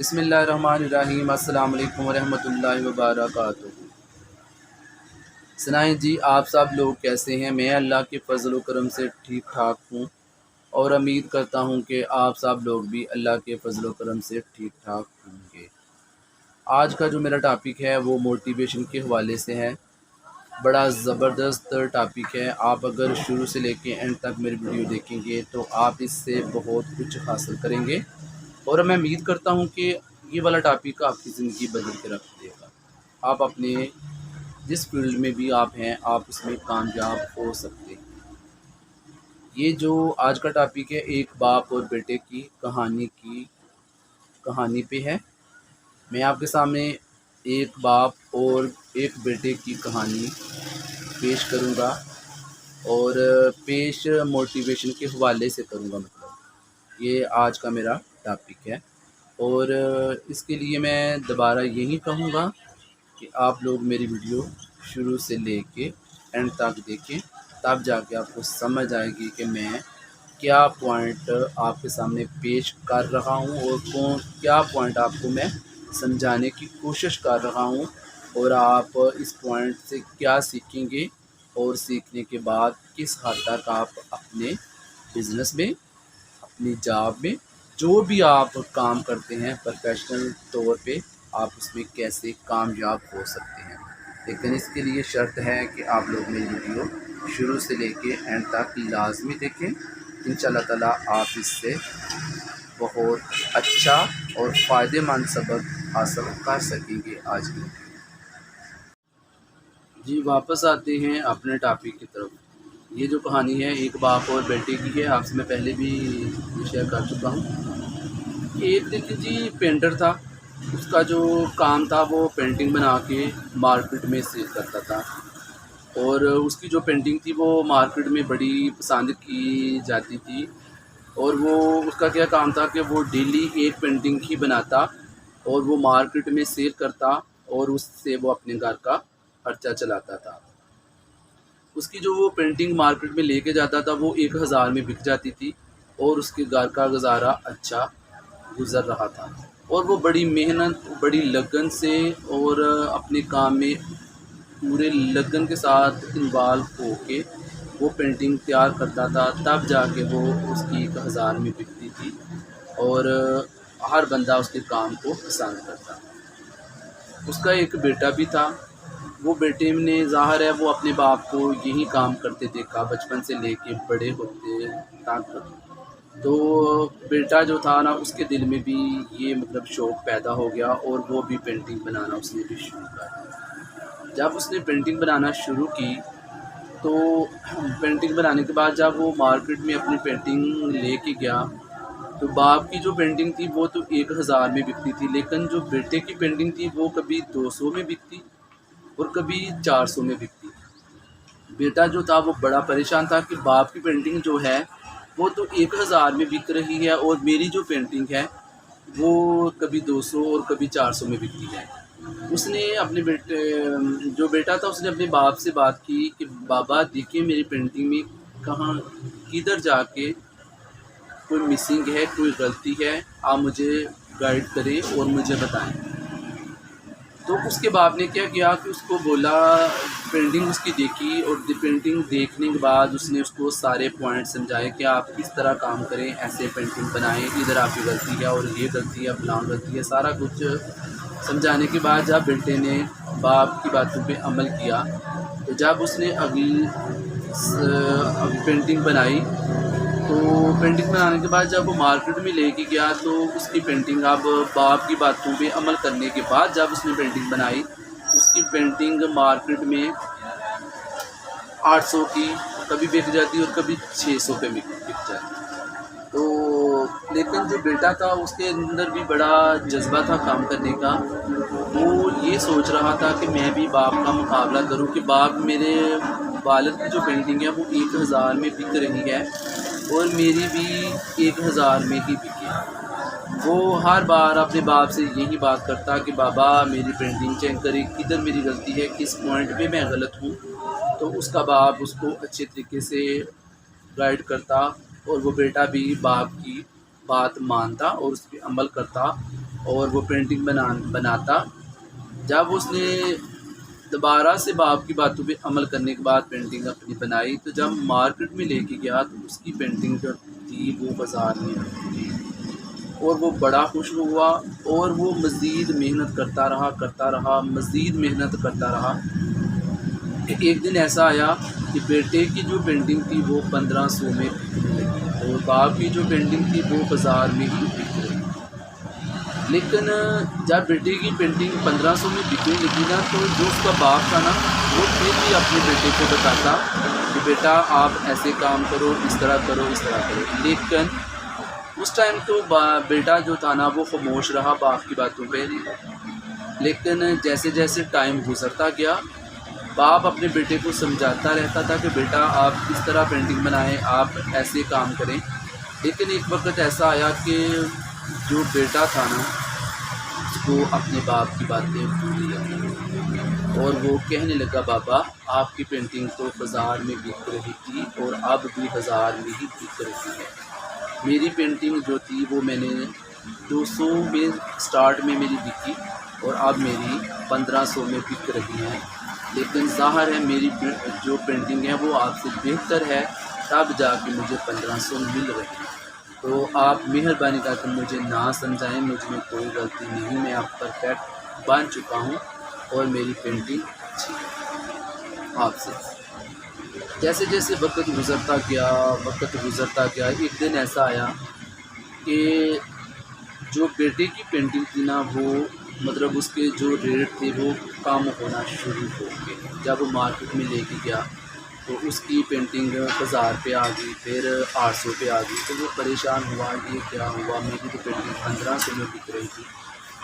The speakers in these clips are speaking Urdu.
بسم اللہ الرحمن الرحیم۔ السلام علیکم ورحمۃ اللہ وبرکاتہ۔ سنائیں جی، آپ سب لوگ کیسے ہیں؟ میں اللہ کے فضل و کرم سے ٹھیک ٹھاک ہوں اور امید کرتا ہوں کہ آپ سب لوگ بھی اللہ کے فضل و کرم سے ٹھیک ٹھاک ہوں گے۔ آج کا جو میرا ٹاپک ہے وہ موٹیویشن کے حوالے سے ہے۔ بڑا زبردست ٹاپک ہے۔ آپ اگر شروع سے لے کے اینڈ تک میری ویڈیو دیکھیں گے تو آپ اس سے بہت کچھ حاصل کریں گے، اور میں امید کرتا ہوں کہ یہ والا ٹاپک آپ کی زندگی بدل کے رکھ دے گا۔ آپ اپنے جس فیلڈ میں بھی آپ ہیں، آپ اس میں کامیاب ہو سکتے ہیں۔ یہ جو آج کا ٹاپک ہے، ایک باپ اور بیٹے کی کہانی پہ ہے۔ میں آپ کے سامنے ایک باپ اور ایک بیٹے کی کہانی پیش کروں گا، اور پیش موٹیویشن کے حوالے سے کروں گا۔ مطلب یہ آج کا میرا ٹاپک ہے، اور اس کے لیے میں دوبارہ یہی کہوں گا کہ آپ لوگ میری ویڈیو شروع سے لے کے اینڈ تک دیکھیں، تب جا کے آپ کو سمجھ آئے گی کہ میں کیا پوائنٹ آپ کے سامنے پیش کر رہا ہوں، اور کیا پوائنٹ آپ کو میں سمجھانے کی کوشش کر رہا ہوں، اور آپ اس پوائنٹ سے کیا سیکھیں گے، اور سیکھنے کے بعد کس حد تک آپ اپنے بزنس میں، اپنی جاب میں، جو بھی آپ کام کرتے ہیں پروفیشنل طور پہ، آپ اس میں کیسے کامیاب ہو سکتے ہیں۔ لیکن اس کے لیے شرط ہے کہ آپ لوگ میری ویڈیو شروع سے لے کے اینڈ تک لازمی دیکھیں۔ انشاءاللہ تعالیٰ آپ اس سے بہت اچھا اور فائدہ مند سبق حاصل کر سکیں گے۔ آج کی جی واپس آتے ہیں اپنے ٹاپک کی طرف۔ یہ جو کہانی ہے ایک باپ اور بیٹے کی ہے، آپ سے میں پہلے بھی شیئر کر چکا ہوں۔ ایک دیکھیں جی، پینٹر تھا، اس کا جو کام تھا وہ پینٹنگ بنا کے مارکیٹ میں سیل کرتا تھا، اور اس کی جو پینٹنگ تھی وہ مارکیٹ میں بڑی پسند کی جاتی تھی، اور وہ اس کا کیا کام تھا کہ وہ ڈیلی ایک پینٹنگ ہی بناتا اور وہ مارکیٹ میں سیل کرتا، اور اس سے وہ اپنے گھر کا خرچہ چلاتا تھا۔ اس کی جو وہ پینٹنگ مارکیٹ میں لے کے جاتا تھا وہ 1000 میں بک جاتی تھی، اور اس کے گھر کا گزارا اچھا گزر رہا تھا، اور وہ بڑی محنت، بڑی لگن سے اور اپنے کام میں پورے لگن کے ساتھ انوالو ہو کے وہ پینٹنگ تیار کرتا تھا، تب جا کے وہ اس کی 1000 میں بکتی تھی، اور ہر بندہ اس کے کام کو پسند کرتا۔ اس کا ایک بیٹا بھی تھا۔ وہ بیٹے نے ظاہر ہے وہ اپنے باپ کو یہی کام کرتے دیکھا بچپن سے لے کے بڑے ہوتے تک، تو بیٹا جو تھا نا، اس کے دل میں بھی یہ مطلب شوق پیدا ہو گیا، اور وہ بھی پینٹنگ بنانا اس نے بھی شروع کر دیا۔ جب اس نے پینٹنگ بنانا شروع کی تو پینٹنگ بنانے کے بعد جب وہ مارکیٹ میں اپنی پینٹنگ لے کے گیا تو باپ کی جو پینٹنگ تھی وہ تو 1000 میں بکتی تھی، لیکن جو بیٹے کی پینٹنگ تھی وہ کبھی 200 میں بکتی اور کبھی 400 میں بکتی۔ بیٹا جو تھا وہ بڑا پریشان تھا کہ باپ کی پینٹنگ جو ہے وہ تو 1000 میں بک رہی ہے، اور میری جو پینٹنگ ہے وہ کبھی 200 اور کبھی 400 میں بکتی ہے۔ اس نے اپنے جو بیٹا تھا اس نے اپنے باپ سے بات کی کہ بابا دیکھیں میری پینٹنگ میں کدھر جا کے کوئی مسنگ ہے، کوئی غلطی ہے، آپ مجھے گائیڈ کریں اور مجھے بتائیں۔ تو اس کے باپ نے کیا کیا کہ اس کو بولا، پینٹنگ اس کی دیکھی، اور پینٹنگ دیکھنے کے بعد اس نے اس کو سارے پوائنٹ سمجھائے کہ آپ کس طرح کام کریں، ایسے پینٹنگ بنائیں، ادھر آپ کی غلطی ہے اور یہ غلطی ہے، فلاں غلطی ہے، سارا کچھ سمجھانے کے بعد جب بیٹے نے باپ کی باتوں پہ عمل کیا تو جب اس نے اگلی پینٹنگ بنائی، تو پینٹنگ بنانے کے بعد جب وہ مارکیٹ میں لے کے گیا تو اس کی پینٹنگ، اب باپ کی باتوں پہ عمل کرنے کے بعد جب اس نے پینٹنگ بنائی، اس کی پینٹنگ مارکیٹ میں 800 کی کبھی بک جاتی اور کبھی 600 پہ بک جاتی۔ تو لیکن جو بیٹا تھا اس کے اندر بھی بڑا جذبہ تھا کام کرنے کا، وہ یہ سوچ رہا تھا کہ میں بھی باپ کا مقابلہ کروں، کہ باپ میرے والد کی جو پینٹنگ ہے وہ 1000 میں بک رہی ہے اور میری بھی 1000 میں ہی بکے۔ وہ ہر بار اپنے باپ سے یہی بات کرتا کہ بابا میری پینٹنگ چیک کریں، کدھر میری غلطی ہے، کس پوائنٹ پہ میں غلط ہوں۔ تو اس کا باپ اس کو اچھے طریقے سے گائیڈ کرتا، اور وہ بیٹا بھی باپ کی بات مانتا اور اس پہ عمل کرتا، اور وہ پینٹنگ بناتا، جب اس نے دوبارہ سے باپ کی باتوں پہ عمل کرنے کے بعد پینٹنگ اپنی بنائی، تو جب مارکیٹ میں لے کے گیا تو اس کی پینٹنگ جو تھی وہ بازار میں تھی، اور وہ بڑا خوش ہوا، اور وہ مزید محنت کرتا رہا، مزید محنت کرتا رہا کہ ایک دن ایسا آیا کہ بیٹے کی جو پینٹنگ تھی وہ 1500 میں بکنے لگی، اور باپ کی جو پینٹنگ تھی وہ بازار میں ہی بک رہی۔ لیکن جب بیٹے کی پینٹنگ 1500 میں بکنے لگی نا، تو جو اس کا باپ تھا نا، وہ پھر بھی اپنے بیٹے کو بتاتا کہ بیٹا آپ ایسے کام کرو، اس طرح کرو، اس طرح کرو۔ لیکن اس ٹائم تو بیٹا جو تھا نا وہ خاموش رہا باپ کی باتوں پہ۔ لیکن جیسے جیسے ٹائم گزرتا گیا، باپ اپنے بیٹے کو سمجھاتا رہتا تھا کہ بیٹا آپ اس طرح پینٹنگ بنائیں، آپ ایسے کام کریں۔ لیکن ایک وقت ایسا آیا کہ جو بیٹا تھا نا، اس کو اپنے باپ کی باتیں بھول لگی، اور وہ کہنے لگا بابا آپ کی پینٹنگ تو بازار میں بک رہی تھی اور اب بھی بازار میں ہی بک رہی ہے، میری پینٹنگ جو تھی وہ میں نے 200 میں سٹارٹ میں میری بکی، اور اب میری 1500 میں بک رہی ہیں، لیکن ظاہر ہے میری جو پینٹنگ ہے وہ آپ سے بہتر ہے، تب جا کے مجھے 1500 مل رہی ہے۔ تو آپ مہربانی کر کے مجھے نہ سمجھائیں، مجھ میں کوئی غلطی نہیں، میں اب پرفیکٹ بن چکا ہوں اور میری پینٹنگ اچھی ہے آپ سے۔ جیسے جیسے وقت گزرتا گیا، ایک دن ایسا آیا کہ جو بیٹے کی پینٹنگ تھی نا، وہ مطلب اس کے جو ریٹ تھے وہ کم ہونا شروع ہو گئے۔ جب وہ مارکیٹ میں لے کے گیا تو اس کی پینٹنگ 1000 پہ آ گئی، پھر 800 پہ آ گئی، تو وہ پریشان ہوا، یہ کیا ہوا، میری تو پینٹنگ 1500 میں بک رہی تھی،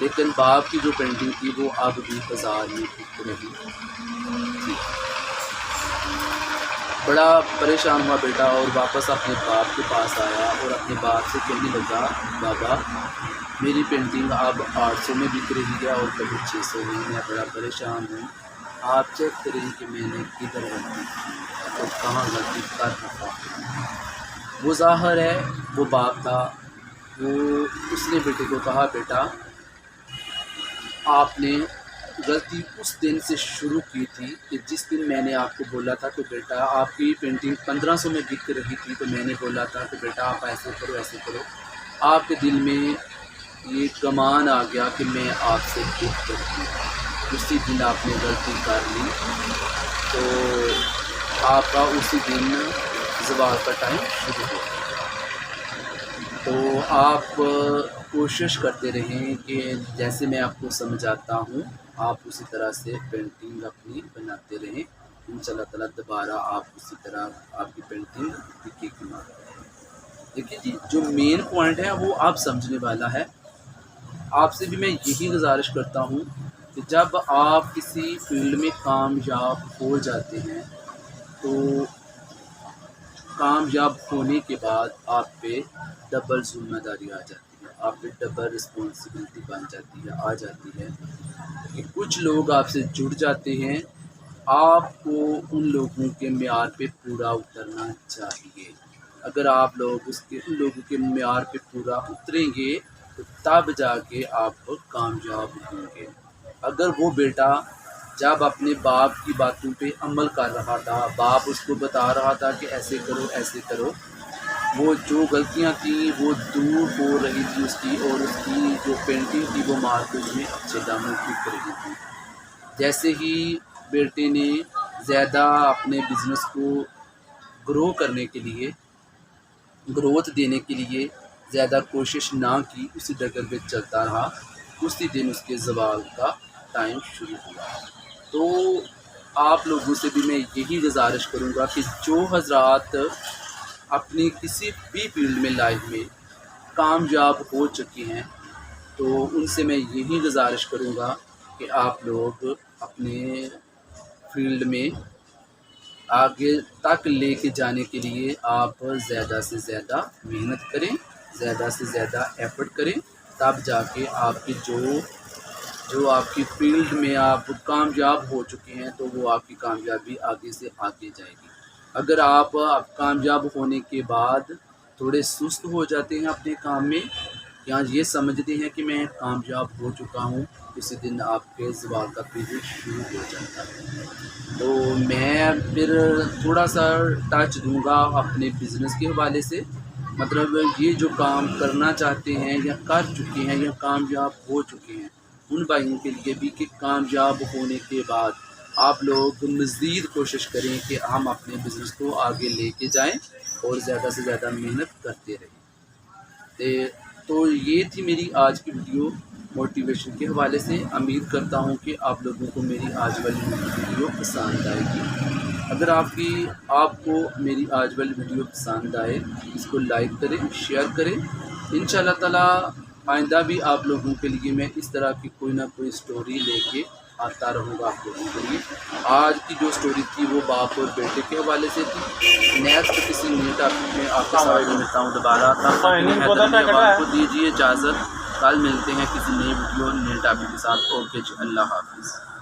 لیکن باپ کی جو پینٹنگ تھی وہ اب بھی بازار میں بک رہی تھی۔ بڑا پریشان ہوا بیٹا، اور واپس اپنے باپ کے پاس آیا اور اپنے باپ سے کہنے لگا بابا میری پینٹنگ اب 800 میں بک رہی ہے اور کبھی 600 میں، میں بڑا پریشان ہوں، آپ چیک کریں کہ میں نے کدھر غلطی کی اور کہاں غلطی کر رہا ہوں۔ وہ ظاہر ہے وہ باپ تھا، وہ اس نے بیٹے کو کہا بیٹا آپ نے غلطی اس دن سے شروع کی تھی کہ جس دن میں نے آپ کو بولا تھا کہ بیٹا آپ کی پینٹنگ 1500 میں بک رہی تھی، تو میں نے بولا تھا کہ بیٹا آپ ایسے کرو ایسے کرو، آپ کے دل میں یہ گمان آ گیا کہ میں آپ سے بہتر ہوں، اسی دن آپ نے غلطی کر لی، تو آپ کا اسی دن زوال کا ٹائم شروع ہو گیا۔ تو آپ کوشش کرتے رہیں کہ جیسے میں آپ کو سمجھاتا ہوں آپ اسی طرح سے پینٹنگ اپنی بناتے رہیں، انشاءاللہ تعالیٰ دوبارہ آپ اسی طرح آپ کی پینٹنگ بکے گی۔ دیکھیے جی، جو مین پوائنٹ ہے وہ آپ سمجھنے والا ہے۔ آپ سے بھی میں یہی گزارش کرتا ہوں کہ جب آپ کسی فیلڈ میں کامیاب ہو جاتے ہیں تو کامیاب ہونے کے بعد آپ پہ ڈبل ذمہ داری آ جاتی ہے، آپ پہ ڈبل رسپانسبلٹی بن جاتی ہے، آ جاتی ہے کہ کچھ لوگ آپ سے جڑ جاتے ہیں، آپ کو ان لوگوں کے معیار پہ پورا اترنا چاہیے۔ اگر آپ لوگ ان لوگوں کے معیار پہ پورا اتریں گے تو تب جا کے آپ کامیاب ہوں گے۔ اگر وہ بیٹا جب اپنے باپ کی باتوں پہ عمل کر رہا تھا، باپ اس کو بتا رہا تھا کہ ایسے کرو ایسے کرو، وہ جو غلطیاں تھیں وہ دور ہو رہی تھی اس کی، اور اس کی جو پینٹنگ تھی وہ مارکیٹ میں اچھے داموں بک رہی تھی۔ جیسے ہی بیٹے نے زیادہ اپنے بزنس کو گرو کرنے کے لیے، گروتھ دینے کے لیے زیادہ کوشش نہ کی، اسی ڈگر پہ چلتا رہا، اسی دن اس کے زوال کا ٹائم شروع ہوا۔ تو آپ لوگوں سے بھی میں یہی گزارش کروں گا کہ جو حضرات اپنی کسی بھی فیلڈ میں لائف میں کامیاب ہو چکے ہیں، تو ان سے میں یہی گزارش کروں گا کہ آپ لوگ اپنے فیلڈ میں آگے تک لے کے جانے کے لیے آپ زیادہ سے زیادہ محنت کریں، زیادہ سے زیادہ ایفرٹ کریں، تب جا کے آپ کی جو آپ کی فیلڈ میں آپ کامیاب ہو چکے ہیں تو وہ آپ کی کامیابی آگے سے آگے جائے گی۔ اگر آپ کامیاب ہونے کے بعد تھوڑے سست ہو جاتے ہیں اپنے کام میں، یا یہ سمجھتے ہیں کہ میں کامیاب ہو چکا ہوں، اسی دن آپ کے زوال کا پیریڈ شروع ہو جاتا ہے۔ تو میں پھر تھوڑا سا ٹچ دوں گا اپنے بزنس کے حوالے سے، مطلب یہ جو کام کرنا چاہتے ہیں یا کر چکے ہیں یا کامیاب ہو چکے ہیں ان بھائیوں کے لیے بھی کہ کامیاب ہونے کے بعد آپ لوگ مزید کوشش کریں کہ ہم اپنے بزنس کو آگے لے کے جائیں اور زیادہ سے زیادہ محنت کرتے رہیں۔ تو یہ تھی میری آج کی ویڈیو موٹیویشن کے حوالے سے۔ امید کرتا ہوں کہ آپ لوگوں کو میری آج والی ویڈیو پسند آئے گی۔ اگر آپ کو میری آج والی ویڈیو پسند آئے اس کو لائک کریں، شیئر کریں۔ انشاءاللہ تعالی آئندہ بھی آپ لوگوں کے لیے میں اس طرح کی کوئی نہ کوئی سٹوری لے کے آتا رہوں گا آپ لوگوں کے لیے۔ آج کی جو سٹوری تھی وہ باپ اور بیٹے کے حوالے سے تھی۔ نیکسٹ کسی نئے ٹاپک میں آپ کے ساتھ ملتا ہوں دوبارہ۔ آپ کو دیجیے اجازت، کل ملتے ہیں کسی نئے ویڈیو نئے ٹاپک کے ساتھ۔ اوکے جی، اللہ حافظ۔